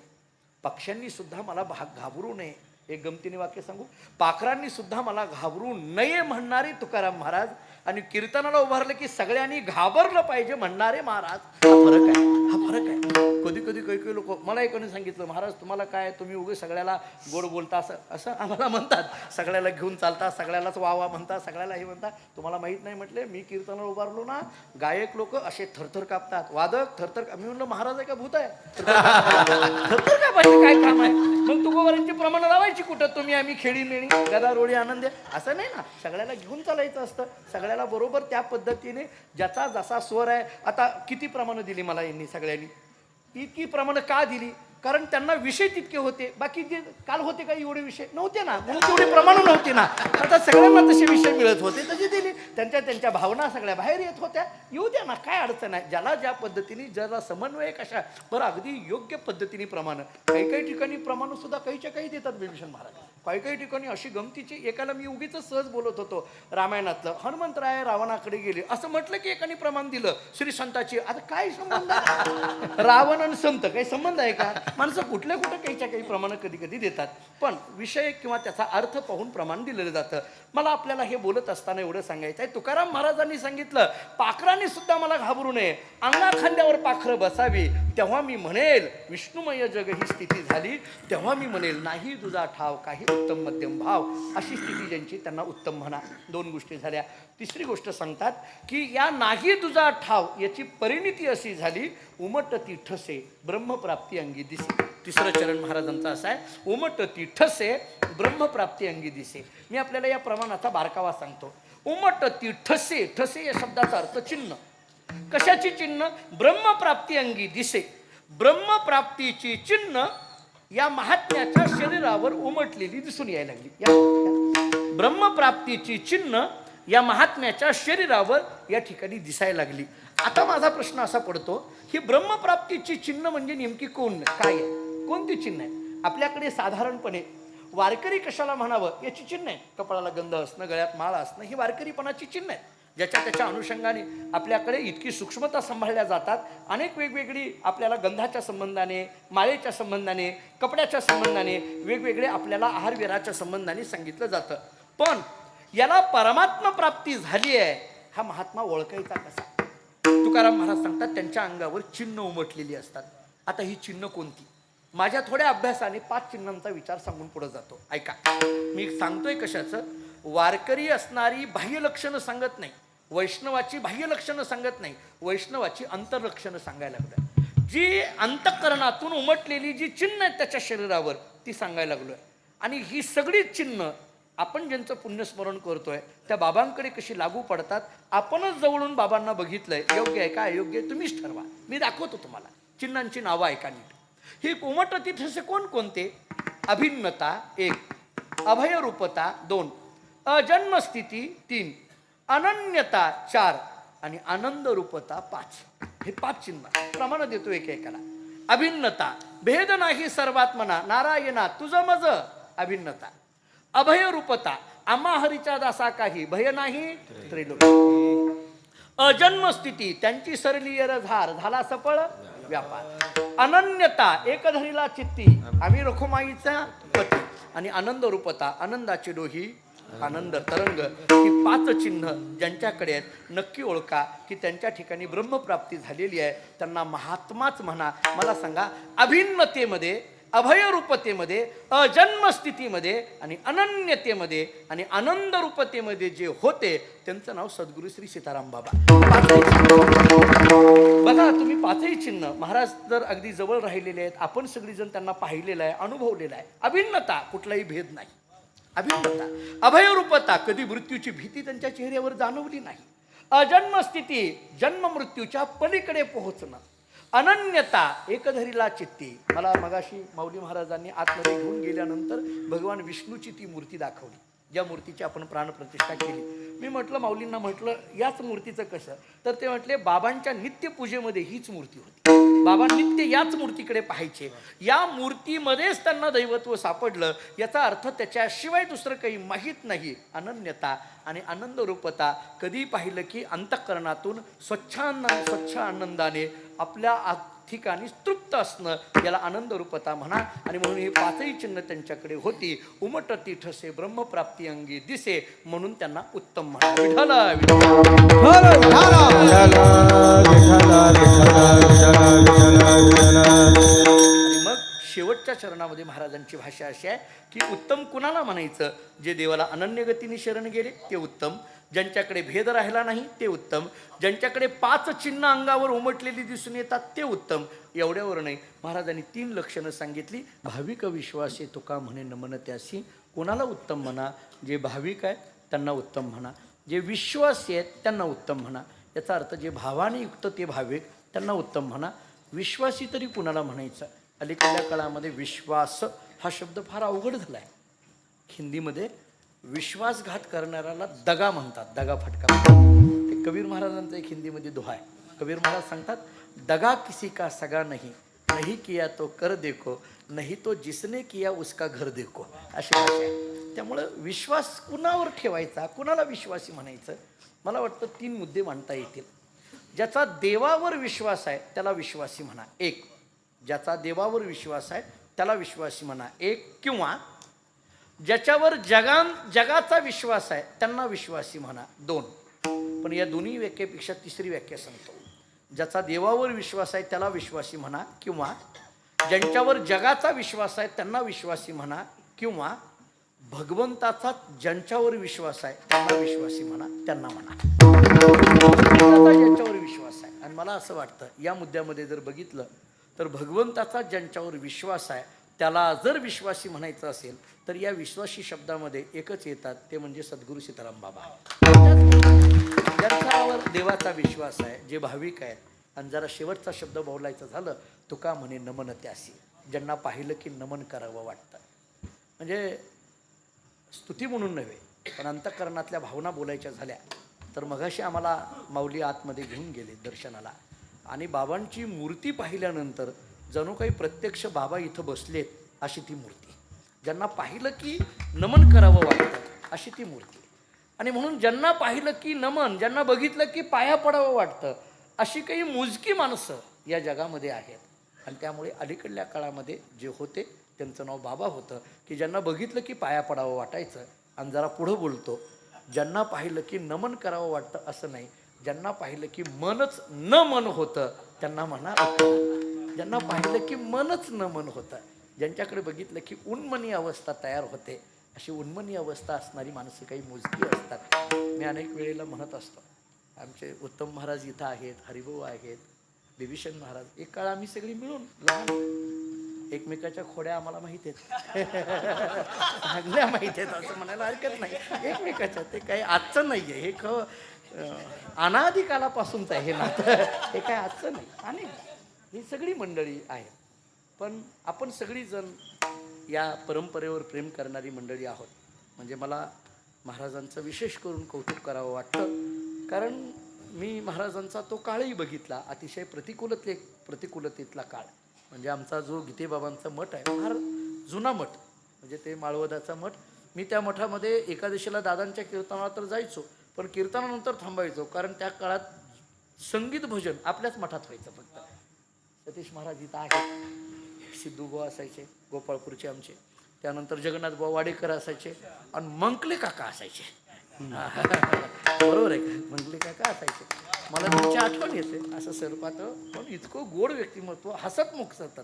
पक्ष्यांनी सुद्धा मला घाबरू नये. एक गमतीने वाक्य सांगू. पाखरांनी सुद्धा मला घाबरू नये म्हणणारे तुकाराम महाराज आणि कीर्तनाला उभारलं की सगळ्यांनी घाबरलं पाहिजे म्हणणारे महाराज. हा फरक आहे, हा फरक आहे. कधी कधी काही लोक मला कोणी सांगितलं, महाराज तुम्हाला काय, तुम्ही उगे सगळ्याला गोड बोलता असं असं आम्हाला म्हणतात, सगळ्याला घेऊन चालता, सगळ्यालाच वावा म्हणता, सगळ्याला हे म्हणता. तुम्हाला माहीत नाही म्हटले, मी कीर्तनाला उभारलो ना, गायक लोक असे थरथर कापतात, वादक थरथर. मी म्हणलं महाराज आहे का भूत आहे, थरथर कापायचं काय काम आहे? मग तुकोबारांची प्रमाण लावायची कुठं, तुम्ही आम्ही खेळी मेळी गदा रोळी आनंद असं नाही ना, सगळ्याला घेऊन चालायचं असतं, सगळ्याला बरोबर त्या पद्धतीने ज्याचा जसा स्वर आहे. आता किती प्रमाणं दिली मला यांनी सगळ्यांनी, इतकी प्रमाणं का दिली? कारण त्यांना विषय तितके होते, बाकी जे काल होते का एवढे विषय नव्हते ना, म्हणून तेवढे प्रमाणं नव्हती ना. आता सगळ्यांना तसे विषय मिळत होते, तशी दिली. त्यांच्या भावना सगळ्या बाहेर येत होत्या, येऊ द्या ना, काय अडचण आहे. ज्याला ज्या पद्धतीने ज्याला समन्वय कशा बरं अगदी योग्य पद्धतीने प्रमाणं. काही ठिकाणी प्रमाणं सुद्धा काहीच्या काही देतात बिभीषण महाराज. काही ठिकाणी अशी गमतीची, एकाला मी उगीच सहज बोलत होतो रामायणातलं, हनुमंतराय रावणाकडे गेले असं म्हटलं की एकाने प्रमाण दिलं श्री संताची. आता काय संबंध आहे? रावण आणि संत काही संबंध आहे का? माणसं कुठल्या कुठं काहीच्या काही प्रमाणं कधी कधी देतात, पण विषय किंवा त्याचा अर्थ पाहून प्रमाण दिलेलं जातं. मला आपल्याला हे बोलत असताना एवढं सांगायचं आहे, तुकाराम महाराजांनी सांगितलं, पाखरांनी सुद्धा मला घाबरू नये, अंगा खांद्यावर पाखरं बसावी, तेव्हा मी म्हणेल विष्णुमय जग ही स्थिती झाली, तेव्हा मी म्हणेल नाही तुझा ठाव काही उत्तम मध्यम भाव. अशी स्थिती ज्यांची त्यांना उत्तम म्हणा. 2 गोष्टी झाल्या. तिसरी गोष्ट सांगतात की या नाही तुझा ठाव याची परिणिती अशी झाली, उमटती ठसे ब्रह्मप्राप्ती अंगी दिसे. तिसरं चरण महाराजांचं असं आहे, उमटती ठसे ब्रह्मप्राप्ती अंगी दिसे. मी आपल्याला या प्रमाणाचा बारकावा सांगतो. उमटती ठसे, ठसे या शब्दाचा अर्थ चिन्ह. कशाची चिन्ह? ब्रह्मप्राप्ती अंगी दिसे. ब्रह्मप्राप्तीची चिन्ह या महात्म्याच्या शरीरावर उमटलेली दिसून यायला लागली. या ब्रह्मप्राप्तीची चिन्ह या महात्म्याच्या शरीरावर या ठिकाणी दिसायला लागली. आता माझा प्रश्न असा पडतो, ही ब्रह्मप्राप्तीची चिन्ह म्हणजे नेमकी कोण, काय आहे, कोणती चिन्ह आहे? आपल्याकडे साधारणपणे वारकरी कशाला म्हणावं याची चिन्ह आहे. कपाळाला गंध असणं, गळ्यात माळ असणं, ही वारकरीपणाची चिन्ह आहे. ज्याच्या त्याच्या अनुषंगाने आपल्याकडे इतकी सूक्ष्मता सांभाळल्या जातात. अनेक वेगवेगळी आपल्याला गंधाच्या संबंधाने, माळेच्या संबंधाने, कपड्याच्या संबंधाने, वेगवेगळे आपल्याला आहारविहाराच्या संबंधाने सांगितलं जातं. पण याला परमात्मा प्राप्ती झाली आहे, हा महात्मा ओळखायचा कसा? तुकाराम महाराज सांगतात त्यांच्या अंगावर चिन्ह उमटलेली असतात. आता ही चिन्ह कोणती? माझ्या थोड्या अभ्यासाने 5 चिन्हांचा विचार सांगून पुढे जातो. ऐका, मी सांगतोय कशाचं. वारकरी असणारी बाह्य लक्षणं सांगत नाही, वैष्णवाची बाह्य लक्षणं सांगत नाही, वैष्णवाची अंतर्लक्षणं सांगायला लागलोय. जी अंतःकरणातून उमटलेली जी चिन्ह आहेत त्याच्या शरीरावर ती सांगायला लागलोय. आणि ही सगळी चिन्ह आपण ज्यांचं पुण्यस्मरण करतोय त्या बाबांकडे कशी लागू पडतात. आपणच जवळून बाबांना बघितलंय, योग्य आहे का अयोग्य आहे तुम्हीच ठरवा. मी दाखवतो तुम्हाला. चिन्हांची नावं ऐका नीट. ही उमटती ठसे कोणकोणते? अभिन्नता 1, अभयरूपता 2, अजन्मस्थिती 3, अनन्यता 4 आणि आनंदरूपता 5. हे 5 चिन्ह प्रमाण देतो एकेकाला. अभिन्नता, भेद नाही सर्वात्मना नारायणा तुझं मज अभिन्नता. अभयरूपता, आम्हा हरीच्या दासा काही भय नाही त्रिलोकी. अजन्मस्थिती, त्यांची सरली झार झाला सफळ व्यापार. अनन्यता, एकधरीला चित्ती आम्ही रखुमाईचा पती. आणि आनंदरूपता, आनंदाची डोही आनंद तरंग. ही 5 चिन्ह ज्यांच्याकडे आहेत नक्की ओळखा की त्यांच्या ठिकाणी ब्रह्मप्राप्ती झालेली आहे. त्यांना महात्माच म्हणा. मला सांगा, अभिन्नतेमध्ये, अभयरूपतेमध्ये, अजन्मस्थितीमध्ये आणि अनन्यतेमध्ये आणि आनंदरूपतेमध्ये जे होते त्यांचं नाव सद्गुरू श्री सीताराम बाबा. बघा तुम्ही 5ही चिन्ह महाराज जर अगदी जवळ राहिलेले आहेत, आपण सगळीजण त्यांना पाहिलेलं आहे, अनुभवलेलं आहे. अभिन्नता, कुठलाही भेद नाही. अभिन्नता, अभयरूपता, कधी मृत्यूची भीती त्यांच्या चेहऱ्यावर जाणवली नाही. अजन्मस्थिती, जन्म मृत्यूच्या पलीकडे पोहोचणं. अनन्यता, एकधरीला चित्ती. मला मगाशी माऊली महाराजांनी आतमध्ये घेऊन गेल्यानंतर भगवान विष्णूची ती मूर्ती दाखवली, ज्या मूर्तीची आपण प्राणप्रतिष्ठा केली. मी म्हटलं माऊलींना, म्हटलं याच मूर्तीचं कसं? तर ते म्हटले बाबांच्या नित्यपूजेमध्ये हीच मूर्ती होती. बाबा नित्य याच मूर्तीकडे पाहायचे. या मूर्तीमध्येच त्यांना दैवत्व सापडलं. याचा अर्थ त्याच्याशिवाय दुसरं काही माहीत नाही. अनन्यता आणि आनंदरूपता, कधी पाहिलं की अंतःकरणातून स्वच्छ आनंदाने आपल्या ठिकाणी तृप्त असणं याला आनंद रूपता म्हणा. आणि म्हणून हे पाचही चिन्ह त्यांच्याकडे होती. उमट तीठसे ब्रह्मप्राप्ती अंगी दिसे म्हणून त्यांना उत्तम म्हणा. विठ्ठल आणि मग शेवटच्या चरणामध्ये महाराजांची भाषा अशी आहे की उत्तम कुणाला म्हणायचं? जे देवाला अनन्य गतीने शरण गेले ते उत्तम, ज्यांच्याकडे भेद राहिला नाही ते उत्तम, ज्यांच्याकडे 5 चिन्ह अंगावर उमटलेली दिसून येतात ते उत्तम. एवढ्यावर नाही, महाराजांनी 3 लक्षणं सांगितली. भाविक विश्वासी तुका म्हणे नमन त्यासी. कोणाला उत्तम म्हणा? जे भाविक आहेत त्यांना उत्तम म्हणा, जे विश्वासी आहेत त्यांना उत्तम म्हणा. याचा अर्थ जे भावाने युक्त ते भाविक त्यांना उत्तम म्हणा. विश्वासी तरी कुणाला म्हणायचं? अलीकडल्या काळामध्ये विश्वास हा शब्द फार अवघड झाला आहे. हिंदीमध्ये विश्वासघात करणाऱ्याला दगा म्हणतात, दगा फटका. ते कबीर महाराजांचा एक हिंदीमध्ये दोहा आहे. कबीर महाराज सांगतात, दगा किसी का सगा नहीं, नहीं किया तो कर देखो, नहीं तो जिसने किया उसका घर देखो, अशी भाषा आहे. त्यामुळं विश्वास कुणावर ठेवायचा, कुणाला विश्वासी म्हणायचं? मला वाटतं 3 मुद्दे मांडता येतील. ज्याचा देवावर विश्वास आहे त्याला विश्वासी म्हणा, 1. ज्याचा देवावर विश्वास आहे त्याला विश्वासी म्हणा, 1. किंवा ज्याच्यावर जगाचा विश्वास आहे त्यांना विश्वासी म्हणा, 2. पण या दोन्ही व्याख्येपेक्षा तिसरी व्याख्या सांगतो. ज्याचा देवावर विश्वास आहे त्याला विश्वासी म्हणा, किंवा ज्यांच्यावर जगाचा विश्वास आहे त्यांना विश्वासी म्हणा, किंवा भगवंताचा ज्यांच्यावर विश्वास आहे त्यांना विश्वासी म्हणा, त्यांना म्हणा. ज्यांच्यावर विश्वास आहे. आणि मला असं वाटतं या मुद्द्यामध्ये जर बघितलं तर भगवंताचा ज्यांच्यावर विश्वास आहे त्याला जर विश्वासी म्हणायचं असेल तर या विश्वासी शब्दामध्ये एकच येतात, ते म्हणजे सद्गुरू सीताराम बाबा. ज्यांच्यावर देवाचा विश्वास आहे, जे भाविक आहेत. आणि जरा शेवटचा शब्द बोलायचं झालं, तुका म्हणे नमन त्यासी. ज्यांना पाहिलं की नमन करावं वाटतं. म्हणजे स्तुती म्हणून नव्हे, पण अंतःकरणातल्या भावना बोलायच्या झाल्या तर मगाशी आम्हाला माऊली आतमध्ये घेऊन गेले दर्शनाला. आणि बाबांची मूर्ती पाहिल्यानंतर जणू काही प्रत्यक्ष बाबा इथं बसलेत अशी ती मूर्ती. ज्यांना पाहिलं की नमन करावं वाटतं अशी ती मूर्ती. आणि म्हणून ज्यांना पाहिलं की नमन, ज्यांना बघितलं की पाया पडावं वाटतं अशी काही मोजकी माणसं या जगामध्ये आहेत. आणि त्यामुळे अलीकडल्या काळामध्ये जे होते त्यांचं नाव बाबा होतं, की ज्यांना बघितलं की पाया पडावं वाटायचं. आणि जरा पुढं बोलतो, ज्यांना पाहिलं की नमन करावं वाटतं असं नाही, ज्यांना पाहिलं की मनच न मन होतं त्यांना म्हणा उत्तम. ज्यांना पाहिलं की मनच न मन होतं, ज्यांच्याकडे बघितलं की उन्मनी अवस्था तयार होते, अशी उन्मनी अवस्था असणारी माणसं काही मोजकी असतात. मी अनेक वेळेला म्हणत असतो, आमचे उत्तम महाराज इथं आहेत, हरिभाऊ आहेत, बिभीषण महाराज. एक काळ आम्ही सगळी मिळून लहान एकमेकाच्या खोड्या आम्हाला माहिती आहेत, चांगल्या माहिती आहेत असं म्हणायला हरकत नाही. एकमेकाच्या ते काही आजचं नाही आहे, हे अनादिकालापासूनचं आहे हे नातं, हे काय आजचं नाही. आणि ही सगळी मंडळी आहेत, पण आपण सगळीजण या परंपरेवर प्रेम करणारी मंडळी आहोत. म्हणजे मला महाराजांचं विशेष करून कौतुक करावं वाटतं, कारण मी महाराजांचा तो काळही बघितला, अतिशय प्रतिकूलतेतला काळ. म्हणजे आमचा जो गीतेबाबांचा मठ आहे फार जुना मठ, म्हणजे ते माळवदाचा मठ. मी त्या मठामध्ये एकादशीला दादांच्या कीर्तनाला तर जायचो, पण कीर्तनानंतर थांबायचो, कारण त्या काळात संगीत भजन आपल्याच मठात व्हायचं फक्त. सतीश महाराज इथं आहेत, सिद्धू बुवा असायचे गोपाळपूरचे आमचे, त्यानंतर जगन्नाथ बुवा वाडेकर असायचे, आणि मंकले काका असायचे. बरोबर आहे का? मंकले काका असायचे. मला त्यांची आठवण येते असं सर्वात, पण इतकं गोड व्यक्तिमत्व, हसतमुख सतत.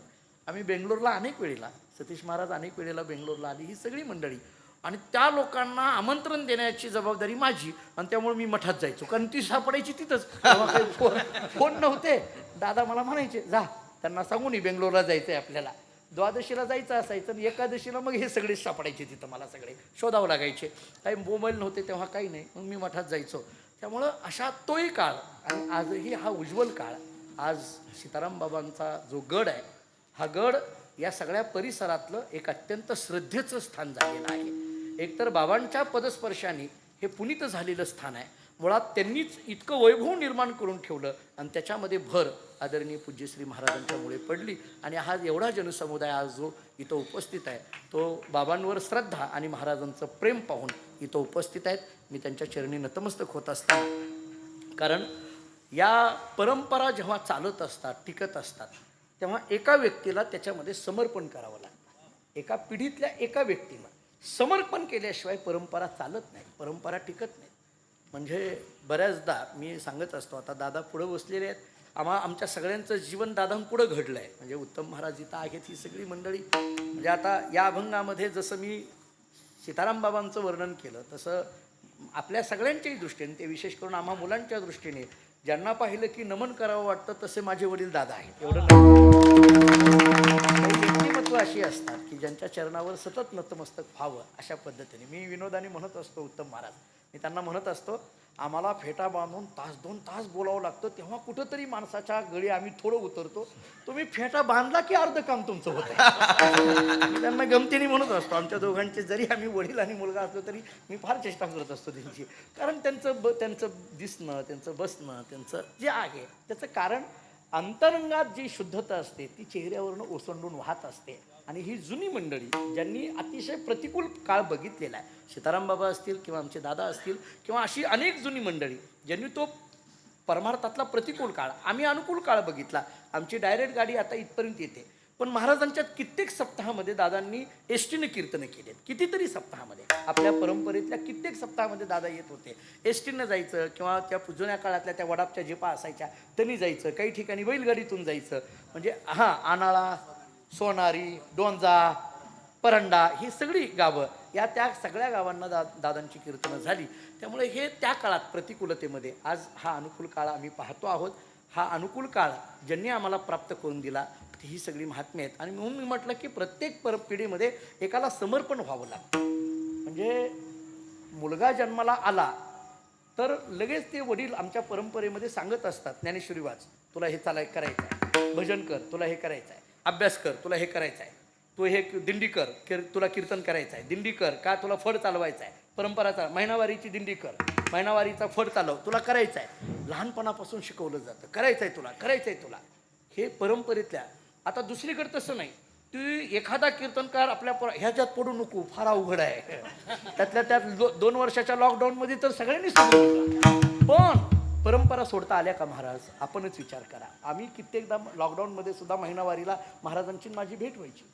आम्ही बेंगलोरला अनेक वेळेला, सतीश महाराज अनेक वेळेला बेंगलोरला आली, ही सगळी मंडळी. आणि त्या लोकांना आमंत्रण देण्याची जबाबदारी माझी, आणि त्यामुळे मी मठात जायचो, कारण ती सापडायची तिथंच. फोन नव्हते. दादा मला म्हणायचे, जा त्यांना सांगू नये बेंगलोरला जायचं आहे आपल्याला. द्वादशीला जायचं असायचं आणि एकादशीला मग हे सगळे सापडायचे तिथं, मला सगळे शोधावं लागायचे. काही मोबाईल नव्हते तेव्हा, काही नाही. मग मी मठात जायचो. त्यामुळं अशा तोही काळ आणि आजही हा उज्ज्वल काळ. आज सीताराम बाबांचा जो गड आहे, हा गड या सगळ्या परिसरातलं एक अत्यंत श्रद्धेचं स्थान झालेलं आहे. एकतर बाबांच्या पदस्पर्शाने हे पुनीत झालेलं स्थान आहे. मुळात त्यांनीच इतकं वैभव निर्माण करून ठेवलं, आणि त्याच्यामध्ये भर आदरणीय पूज्यश्री महाराजांच्यामुळे पडली. आणि हा एवढा जनसमुदाय आज जो इथं उपस्थित आहे, तो बाबांवर श्रद्धा आणि महाराजांचं प्रेम पाहून इथं उपस्थित आहेत. मी त्यांच्या चरणी नतमस्तक होत असताना, कारण या परंपरा जेव्हा चालत असतात, टिकत असतात, तेव्हा एका व्यक्तीला त्याच्यामध्ये समर्पण करावं लागतं. एका पिढीतल्या एका व्यक्तीला समर्पण केल्याशिवाय परंपरा चालत नाही, परंपरा टिकत नाही. म्हणजे बऱ्याचदा मी सांगत असतो, आता दादा पुढं बसलेले आहेत, आमच्या सगळ्यांचं जीवन दादांपुढं घडलं आहे. म्हणजे उत्तम महाराज इथं आहेत, ही सगळी मंडळी. म्हणजे आता या अभंगामध्ये जसं मी सीताराम बाबांचं वर्णन केलं तसं आपल्या सगळ्यांच्याही दृष्टीने, ते विशेष करून आम्हा मुलांच्या दृष्टीने ज्यांना पाहिलं की नमन करावं वाटतं तसे माझे वडील दादा आहेत. एवढं काही व्यक्तिमत्व अशी असतात की ज्यांच्या चरणावर सतत नतमस्तक व्हावं अशा पद्धतीने. मी विनोदाने म्हणत असतो उत्तम महाराज, मी त्यांना म्हणत असतो, आम्हाला फेटा बांधून 1-2 तास बोलावं लागतं, तेव्हा कुठंतरी माणसाच्या गळी आम्ही थोडं उतरतो. तुम्ही फेटा बांधला की अर्ध काम तुमचं होतं. मी त्यांना गमतीने म्हणत असतो, आमच्या दोघांचे जरी आम्ही वडील आणि मुलगा असलो तरी मी फार चेष्टा करत असतो त्यांची. कारण त्यांचं दिसणं, त्यांचं बसणं, त्यांचं जे आहे त्याचं कारण अंतरंगात जी शुद्धता असते ती चेहऱ्यावरनं ओसंडून वाहत असते. आणि ही जुनी मंडळी ज्यांनी अतिशय प्रतिकूल काळ बघितलेला आहे, सीताराम बाबा असतील किंवा आमचे दादा असतील किंवा अशी अनेक जुनी मंडळी ज्यांनी तो परमार्थातला प्रतिकूल काळ, आम्ही अनुकूल काळ बघितला. आमची डायरेक्ट गाडी आता इथपर्यंत येते, पण महाराजांच्या कित्येक सप्ताहामध्ये दादांनी एसटीने कीर्तनं केलेत. कितीतरी सप्ताहामध्ये आपल्या परंपरेतल्या कित्येक सप्ताहामध्ये दादा येत होते. एसटीनं जायचं किंवा त्या जुन्या काळातल्या त्या वडापच्या झेपा असायच्या त्यांनी जायचं, काही ठिकाणी बैलगाडीतून जायचं. म्हणजे आनाळा, सोनारी, डोंजा, परंडा ही सगळी गावं, त्या सगळ्या गावांना दादांची कीर्तनं झाली. त्यामुळे हे त्या काळात प्रतिकूलतेमध्ये आज हा अनुकूल काळ आम्ही पाहतो आहोत. हा अनुकूल काळ ज्यांनी आम्हाला प्राप्त करून दिला ही सगळी महात्म्य आहेत. आणि म्हणून मी म्हटलं की प्रत्येक पिढीमध्ये एकाला समर्पण व्हावं लागतं. म्हणजे मुलगा जन्माला आला तर लगेच ते वडील आमच्या परंपरेमध्ये सांगत असतात, ज्ञानेश्वरी वाच, तुला हे करायचं आहे, भजन कर, तुला हे करायचं आहे, अभ्यास कर, तुला हे करायचं आहे, तू हे दिंडी कर, तुला कीर्तन करायचं आहे, दिंडी कर का तुला फड चालवायचं आहे, परंपरा चाल, महिनावारीची दिंडी कर, महिनावारीचा फड चालव, तुला करायचं आहे. लहानपणापासून शिकवलं जातं, करायचं आहे तुला, करायचं आहे तुला. हे परंपरेतल्या. आता दुसरीकडे तसं नाही. तू एखादा कीर्तनकार आपल्या ह्याच्यात पडू नको, फार अवघड आहे. त्यातल्या त्यात 2 वर्षाच्या लॉकडाऊनमध्ये तर सगळ्यांनी सोडलं. पण परंपरा सोडता आल्या का महाराज? आपणच विचार करा. आम्ही कित्येकदा लॉकडाऊनमध्ये सुद्धा महिनावारीला महाराजांची माझी भेट व्हायची.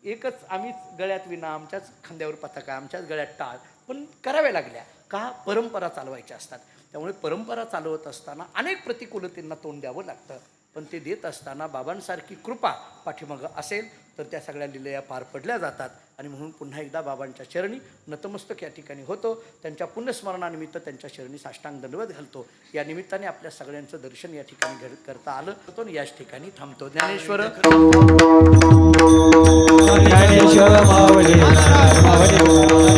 एकच आम्हीच गळ्यात विना, आमच्याच खांद्यावर पताका, आमच्याच गळ्यात टाळ, पण कराव्या लागल्या का? परंपरा चालवायच्या असतात. त्यामुळे परंपरा चालवत असताना अनेक प्रतिकूलतेंना तोंड द्यावं लागतं. पण ते देत असताना बाबांसारखी कृपा पाठीमागं असेल तर त्या सगळ्या लीलया पार पडल्या जातात. आणि म्हणून पुन्हा एकदा बाबांच्या चरणी नतमस्तक या ठिकाणी होतो. त्यांच्या पुण्यस्मरणानिमित्त त्यांच्या चरणी साष्टांग दंडवत घालतो. या निमित्ताने आपल्या सगळ्यांचं दर्शन या ठिकाणी करता आलं होतं. याच ठिकाणी थांबतो. ज्ञानेश्वर
ज्ञानेश्वर माऊली